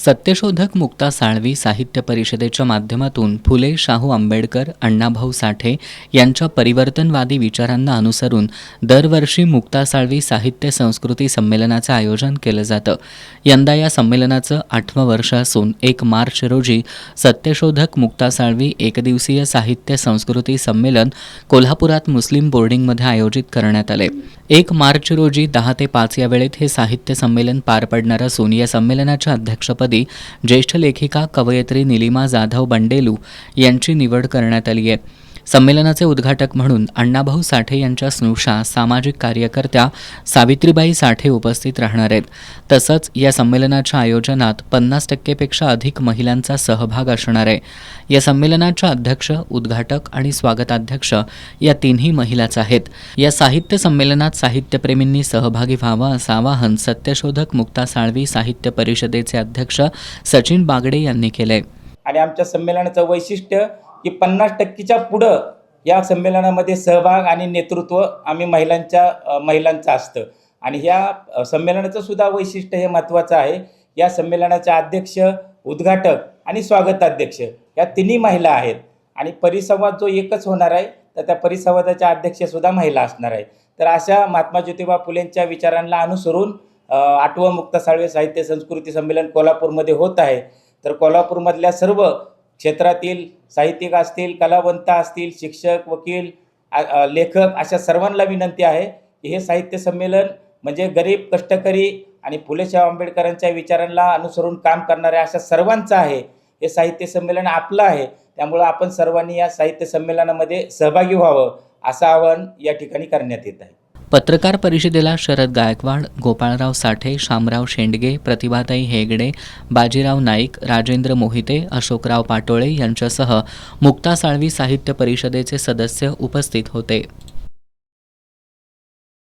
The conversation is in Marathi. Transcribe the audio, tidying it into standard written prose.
सत्यशोधक मुक्ता साळवी साहित्य परिषदेच्या माध्यमातून फुले शाहू आंबेडकर अण्णाभाऊ साठे यांच्या परिवर्तनवादी विचारांना अनुसरून दरवर्षी मुक्ता साळवी साहित्य संस्कृती संमेलनाचं आयोजन केलं जातं। यंदा या संमेलनाचं 8वं वर्ष असून 1 मार्च रोजी सत्यशोधक मुक्ता साळवी एकदिवसीय साहित्य संस्कृती संमेलन कोल्हापुरात मुस्लिम बोर्डिंगमध्ये आयोजित करण्यात आले। 1 मार्च रोजी 10 ते 5 या वेळेत हे साहित्य संमेलन पार पडणार असून या संमेलनाच्या अध्यक्षपदी ज्येष्ठ लेखिका कवयित्री निलिमा जाधव बंडेलू यांची निवड करण्यात आली आहे। संमेलनाचे उद्घाटक म्हणून अण्णाभाऊ साठे यांच्या स्नुषा सामाजिक कार्यकर्त्या सावित्रीबाई साठे उपस्थित राहणार आहेत। तसंच या संमेलनाच्या आयोजनात 50% पेक्षा अधिक महिलांचा सहभाग असणार आहे। या संमेलनाच्या अध्यक्ष, उद्घाटक आणि स्वागताध्यक्ष या तिन्ही महिलाच आहेत। या साहित्य संमेलनात साहित्यप्रेमींनी सहभागी व्हावं असं आवाहन सत्यशोधक मुक्ता साळवी साहित्य परिषदेचे अध्यक्ष सचिन बागडे यांनी केलंय। आणि आमच्या संमेलनाचं वैशिष्ट्य की 50% पुढं या संमेलनामध्ये सहभाग आणि नेतृत्व आम्ही महिलांचं असतं। आणि ह्या संमेलनाचं सुद्धा वैशिष्ट्य हे महत्त्वाचं आहे। या संमेलनाचे अध्यक्ष, उद्घाटक आणि स्वागताध्यक्ष या तिन्ही महिला आहेत। आणि परिसंवाद जो एकच होणार आहे तर त्या परिसंवादाच्या अध्यक्षसुद्धा महिला असणार आहे। तर अशा महात्मा ज्योतिबा फुलेंच्या विचारांना अनुसरून 8वं मुक्ता साळवी साहित्य संस्कृती संमेलन कोल्हापूरमध्ये होत आहे। तर कोल्हापूरमधल्या सर्व क्षेत्रातील साहित्यिक असतील, कलावंत असतील, शिक्षक, वकील, लेखक अशा सर्वांना विनंती आहे की हे साहित्य संमेलन म्हणजे गरीब, कष्टकरी आणि फुले शाहू आंबेडकरांच्या विचारांना अनुसरून काम करणाऱ्या अशा सर्वांचं आहे। हे साहित्य संमेलन आपलं आहे, त्यामुळं आपण सर्वांनी या साहित्य संमेलनामध्ये सहभागी व्हावं असं आवाहन या ठिकाणी करण्यात येत आहे। पत्रकार परिषदेला शरद गायकवाड, गोपाळराव साठे, शामराव शेंडगे, प्रतिभाताई हेगडे, बाजीराव नाईक, राजेंद्र मोहिते, अशोकराव पाटोळे यांच्यासह मुक्ता साळवी साहित्य परिषदेचे सदस्य उपस्थित होते।